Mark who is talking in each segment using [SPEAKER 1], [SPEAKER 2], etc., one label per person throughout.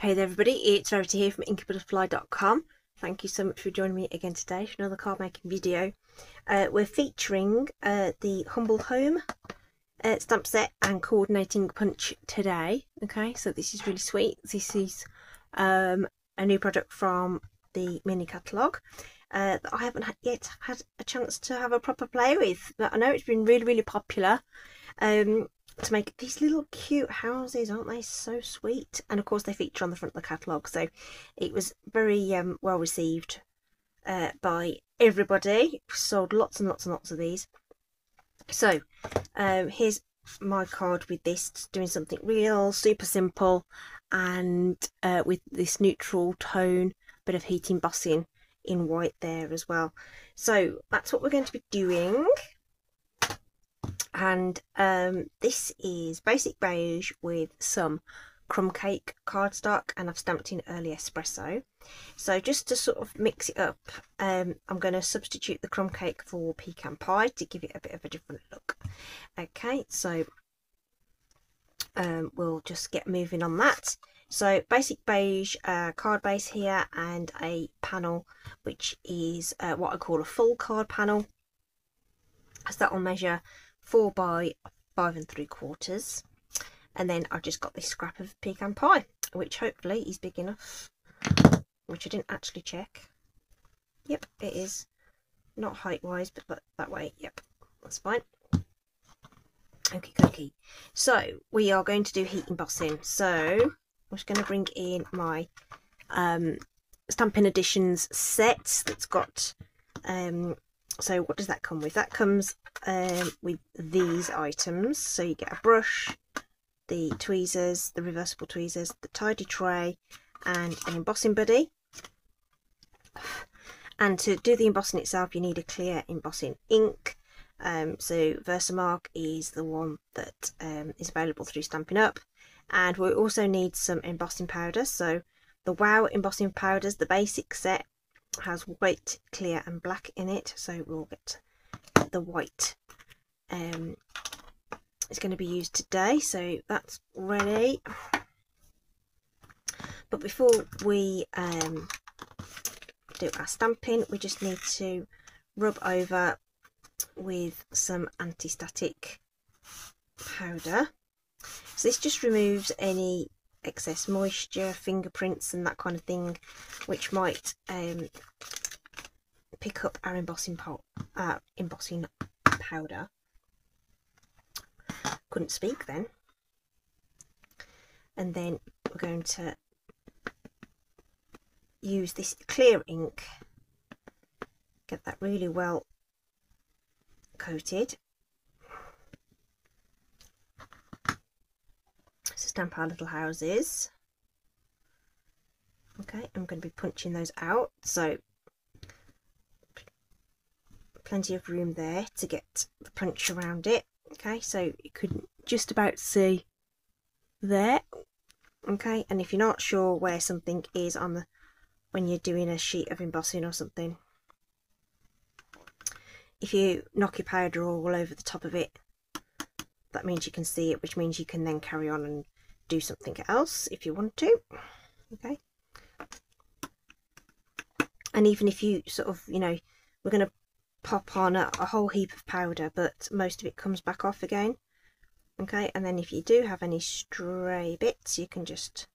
[SPEAKER 1] Hey there everybody, it's Rarity here from inkybutterfly.com. Thank you so much for joining me again today for another card making video. We're featuring the Humble Home stamp set and coordinating punch today. Okay, so this is really sweet. This is a new product from the mini catalogue that I haven't yet had a chance to have a proper play with, but I know it's been really popular. To make these little cute houses, aren't they so sweet? And of course they feature on the front of the catalogue, so it was very well received by everybody. Sold lots and lots of these. So here's my card with this, doing something real super simple and with this neutral tone, bit of heat embossing in white there as well. So that's what we're going to be doing. And this is basic beige with some crumb cake cardstock, and I've stamped in early espresso. So just to sort of mix it up, I'm going to substitute the crumb cake for pecan pie to give it a bit of a different look. Okay, so we'll just get moving on that. So basic beige card base here, and a panel which is what I call a full card panel, as that will measure 4 by 5 3/4, and then I've just got this scrap of pecan pie, which hopefully is big enough, which I didn't actually check. Yep, it is. Not height wise, but that way. Yep, that's fine. Okay. So we are going to do heat embossing. So I'm just going to bring in my Stampin' Editions set that's got so what does that come with? That comes with these items. So you get a brush, the tweezers, the reversible tweezers, the tidy tray, and an embossing buddy. And to do the embossing itself, you need a clear embossing ink. So Versamark is the one that is available through Stampin' Up. And we also need some embossing powder. So the Wow embossing powders, the basic set, has white, clear and black in it, so we'll get the white. It's going to be used today, so that's ready. But before we do our stamping, we just need to rub over with some anti-static powder. So this just removes any excess moisture, fingerprints and that kind of thing, which might pick up our embossing powder. Couldn't speak then. And then we're going to use this clear ink, get that really well coated. Stamp our little houses. Okay, I'm going to be punching those out, so plenty of room there to get the punch around it. Okay, so you could just about see there. Okay, and if you're not sure where something is on the when you're doing a sheet of embossing or something, if you knock your powder all over the top of it, that means you can see it, which means you can then carry on and do something else if you want to. Okay, and even if you sort of, you know, we're going to pop on a whole heap of powder, but most of it comes back off again. Okay, and then if you do have any stray bits, you can just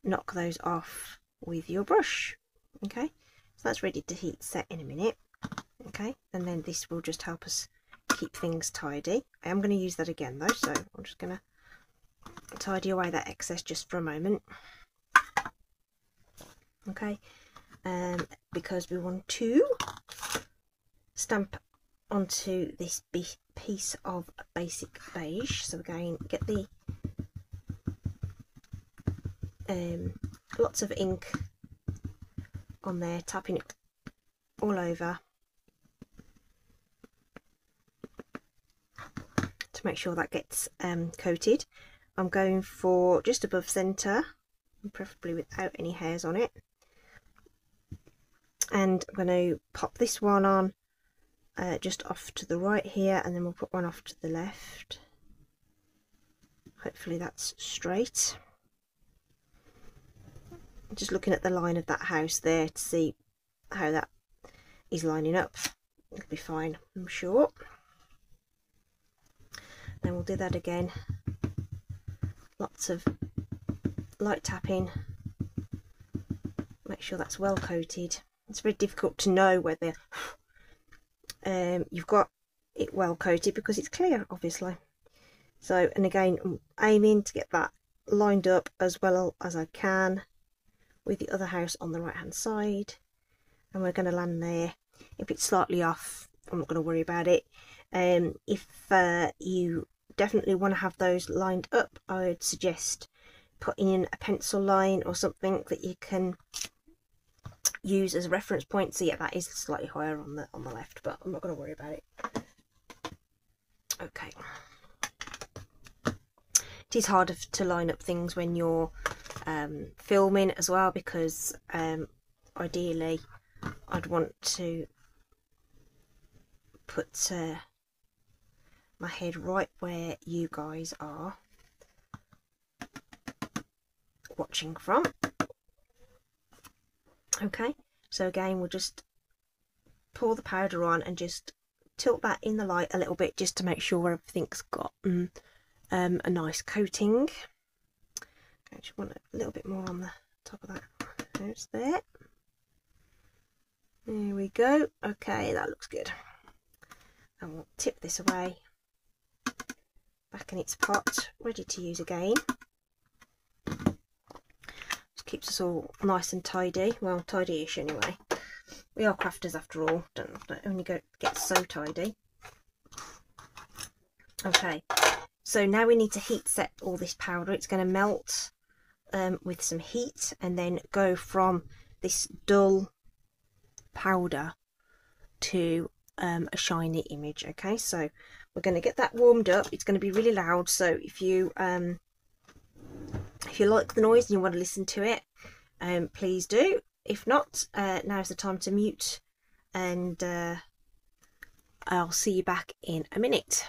[SPEAKER 1] knock those off with your brush. Okay, so that's ready to heat set in a minute. Okay, and then this will just help us keep things tidy. I am going to use that again though, so I'm just going to tidy away that excess just for a moment. Okay, because we want to stamp onto this piece of basic beige. So again, get the lots of ink on there, tapping it all over to make sure that gets coated. I'm going for just above centre, preferably without any hairs on it. And I'm going to pop this one on just off to the right here, and then we'll put one off to the left. Hopefully that's straight. just looking at the line of that house there to see how that is lining up. It'll be fine, I'm sure. Then we'll do that again. Lots of light tapping. Make sure that's well coated. It's very difficult to know whether you've got it well coated because it's clear, obviously. So, and again, I'm aiming to get that lined up as well as I can with the other house on the right hand side, and we're going to land there. If it's slightly off, I'm not going to worry about it. If you definitely want to have those lined up, I would suggest putting in a pencil line or something that you can use as a reference point. So yeah, that is slightly higher on the left, but I'm not going to worry about it. Okay. It is harder to line up things when you're filming as well, because ideally I'd want to put my head right where you guys are watching from. Okay, so again, we'll just pour the powder on and just tilt that in the light a little bit just to make sure everything's got a nice coating. I just want a little bit more on the top of that. There's there. There we go. Okay, that looks good. And we'll tip this away back in its pot, ready to use again. Just keeps us all nice and tidy. Well, tidy-ish anyway. We are crafters after all. Don't only get so tidy. Okay, so now we need to heat set all this powder. It's going to melt with some heat and then go from this dull powder to a shiny image. Okay, so we're going to get that warmed up. It's going to be really loud, so if you like the noise and you want to listen to it, please do. If not, now's the time to mute, and I'll see you back in a minute.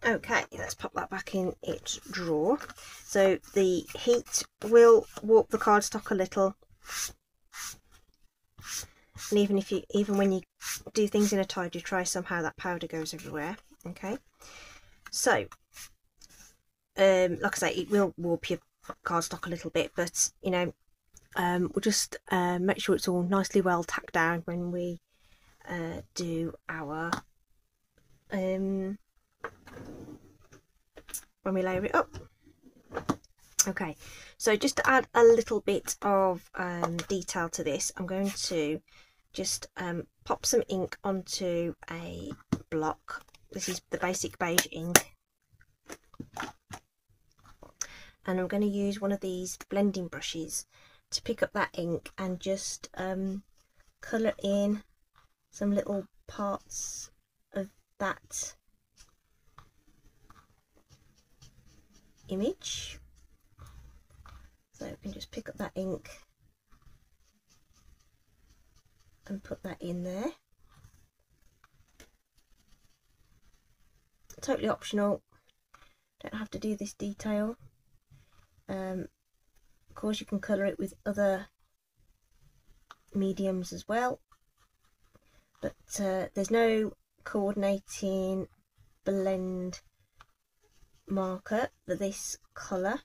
[SPEAKER 1] Okay, let's pop that back in its drawer. So the heat will warp the cardstock a little, and even when you do things in a tidy tray, somehow that powder goes everywhere. Okay, so like I say, it will warp your cardstock a little bit, but you know, we'll just make sure it's all nicely well tacked down when we do our when we layer it up. Okay, so just to add a little bit of detail to this, I'm going to just pop some ink onto a block. This is the basic beige ink, and I'm going to use one of these blending brushes to pick up that ink and just colour in some little parts of that image. So we can just pick up that ink and put that in there. Totally optional, don't have to do this detail. Of course you can colour it with other mediums as well, but there's no coordinating blend marker for this colour.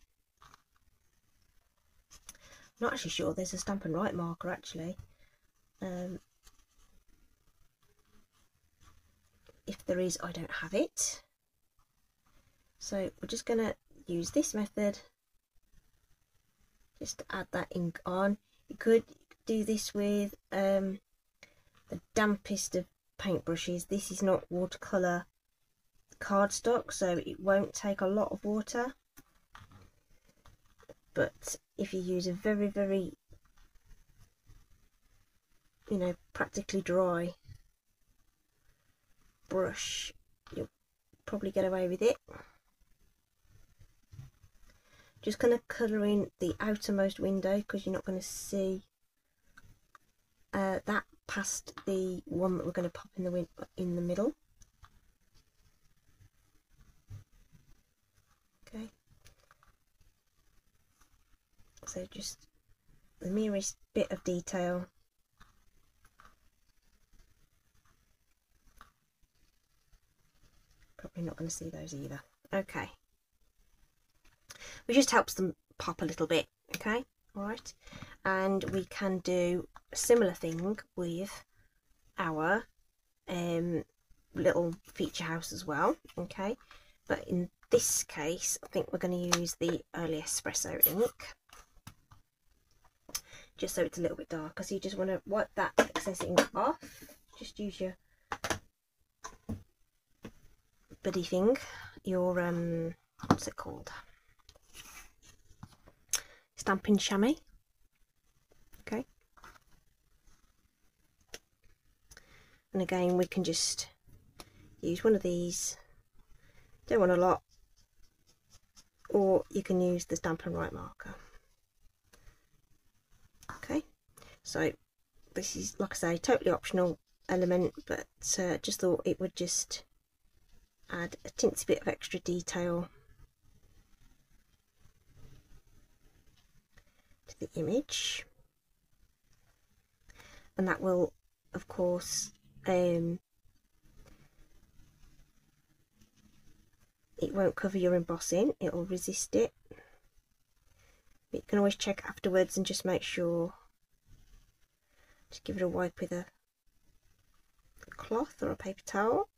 [SPEAKER 1] I'm not actually sure there's a Stampin' Up marker actually. If there is, I don't have it. So we're just going to use this method just to add that ink on. You could do this with the dampest of paintbrushes. This is not watercolour cardstock, so it won't take a lot of water. But if you use a very, very, you know, practically dry brush, you'll probably get away with it. Just going to colour in the outermost window because you're not going to see that past the one that we're going to pop in the middle. Okay, so just the merest bit of detail. Probably not going to see those either. Okay, it just helps them pop a little bit. Okay, all right, and we can do a similar thing with our little feature house as well. Okay, but in this case I think we're going to use the early espresso ink, just so it's a little bit darker. So you just want to wipe that excess ink off. Just use your buddy thing, your what's it called, Stampin' Chamois. Okay, and again we can just use one of these, don't want a lot, or you can use the Stampin' Up marker. Okay, so this is, like I say, totally optional element, but just thought it would just add a teensy bit of extra detail to the image, and that will, of course, it won't cover your embossing, it will resist it. But you can always check afterwards and just make sure, just give it a wipe with a cloth or a paper towel.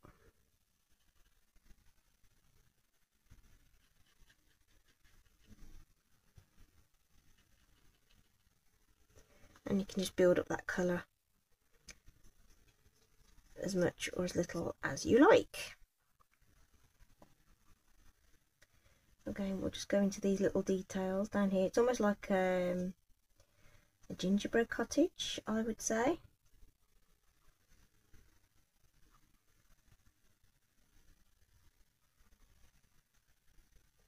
[SPEAKER 1] And you can just build up that colour as much or as little as you like. Again, we'll just go into these little details down here. It's almost like a gingerbread cottage, I would say.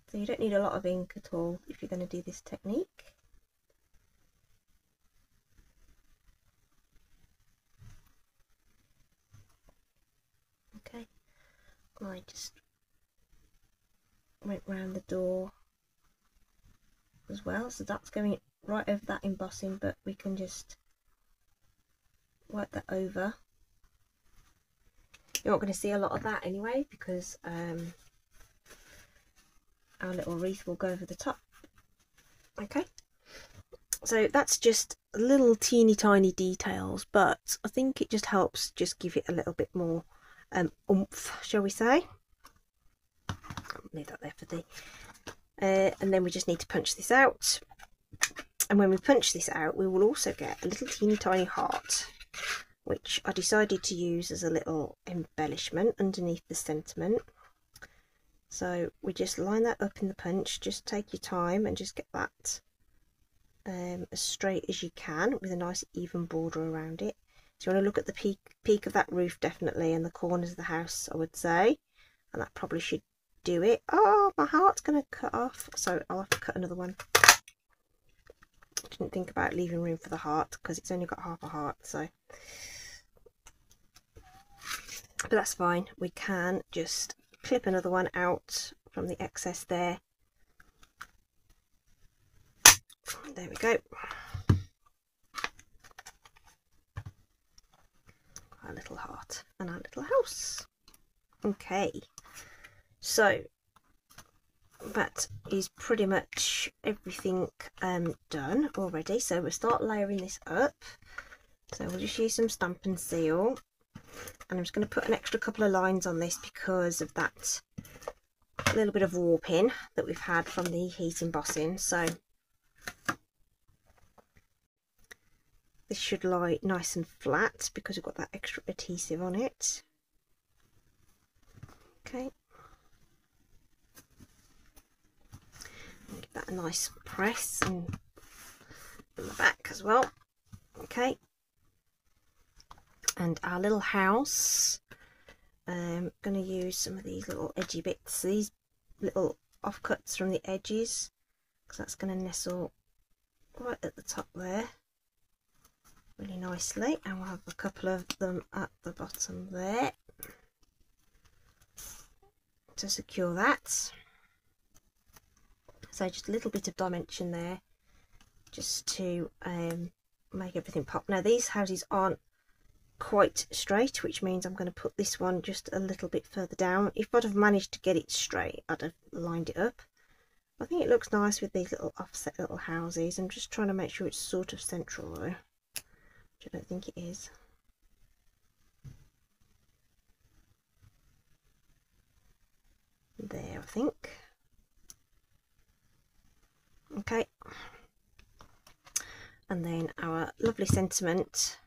[SPEAKER 1] So you don't need a lot of ink at all if you're going to do this technique. Okay, I just went round the door as well, so that's going right over that embossing, but we can just wipe that over. You're not going to see a lot of that anyway because our little wreath will go over the top. Okay, so that's just little teeny tiny details, but I think it just helps just give it a little bit more oomph, shall we say. I'll leave that there for the and then we just need to punch this out, and when we punch this out we will also get a little teeny tiny heart, which I decided to use as a little embellishment underneath the sentiment. So we just line that up in the punch, just take your time and just get that as straight as you can with a nice even border around it. So you want to look at the peak of that roof definitely, and the corners of the house, I would say, and that probably should do it. Oh, my heart's going to cut off, so I'll have to cut another one. I didn't think about leaving room for the heart because it's only got half a heart, so but that's fine. We can just clip another one out from the excess there. There we go. Our little heart and our little house. Okay, so that is pretty much everything done already. So we'll start layering this up. So we'll just use some Stampin' Seal, and I'm just going to put an extra couple of lines on this because of that little bit of warping that we've had from the heat embossing. So this should lie nice and flat because we've got that extra adhesive on it. Okay, give that a nice press, and on the back as well. Okay, and our little house, I'm going to use some of these little edgy bits, these little offcuts from the edges, because that's going to nestle right at the top there really nicely, and we'll have a couple of them at the bottom there to secure that. So just a little bit of dimension there just to make everything pop. Now these houses aren't quite straight, which means I'm going to put this one just a little bit further down. If I'd have managed to get it straight, I'd have lined it up. I think it looks nice with these little offset little houses. I'm just trying to make sure it's sort of central though, which I don't think it is. There, I think. Okay, and then our lovely sentiment,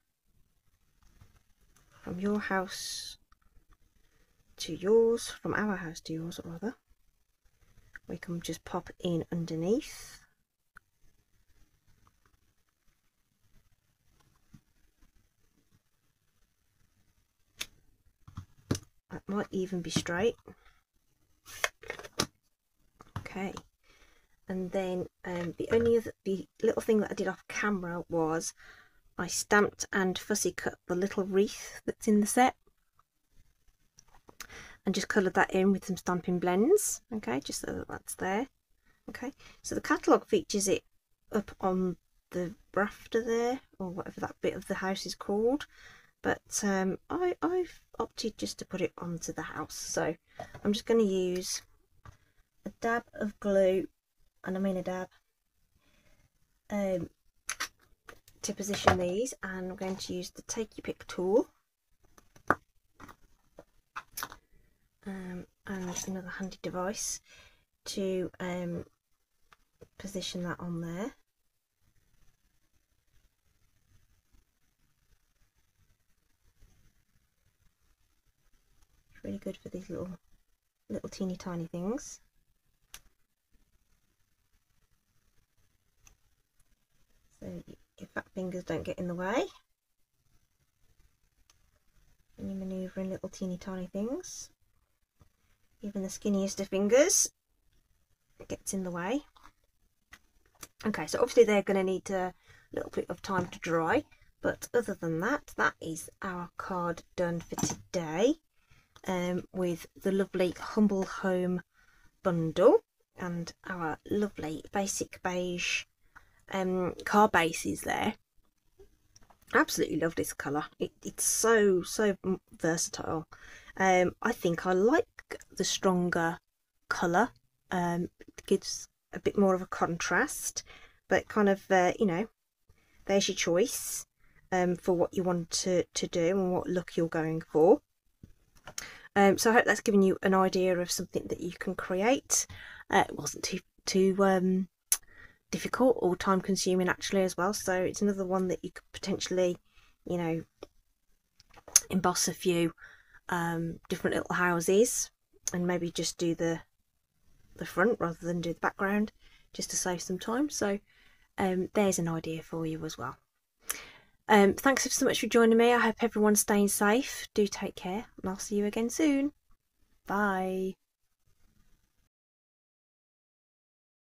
[SPEAKER 1] from your house to yours, from our house to yours rather, we can just pop in underneath. That might even be straight. Okay, and then the little thing that I did off camera was I stamped and fussy cut the little wreath that's in the set and just coloured that in with some Stampin' Blends. Okay, just so that that's there. Okay, so the catalogue features it up on the rafter there, or whatever that bit of the house is called, but I've opted just to put it onto the house. So I'm just going to use a dab of glue, and I mean a dab, to position these, and I'm going to use the Take Your Pick tool and another handy device to position that on there. It's really good for these little teeny tiny things. So your fat fingers don't get in the way when you're manoeuvring little teeny tiny things. Even the skinniest of fingers gets in the way. Okay, so obviously they're going to need a little bit of time to dry, but other than that, that is our card done for today, with the lovely Humble Home bundle and our lovely basic beige card bases there. Absolutely love this colour. It's so versatile. I think I like the stronger colour. It gives a bit more of a contrast, but kind of you know, there's your choice for what you want to do and what look you're going for. So I hope that's given you an idea of something that you can create. It wasn't too difficult or time consuming actually as well, so it's another one that you could potentially, you know, emboss a few different little houses and maybe just do the front rather than do the background, just to save some time. So there's an idea for you as well. Thanks so much for joining me. I hope everyone's staying safe. Do take care, and I'll see you again soon. Bye.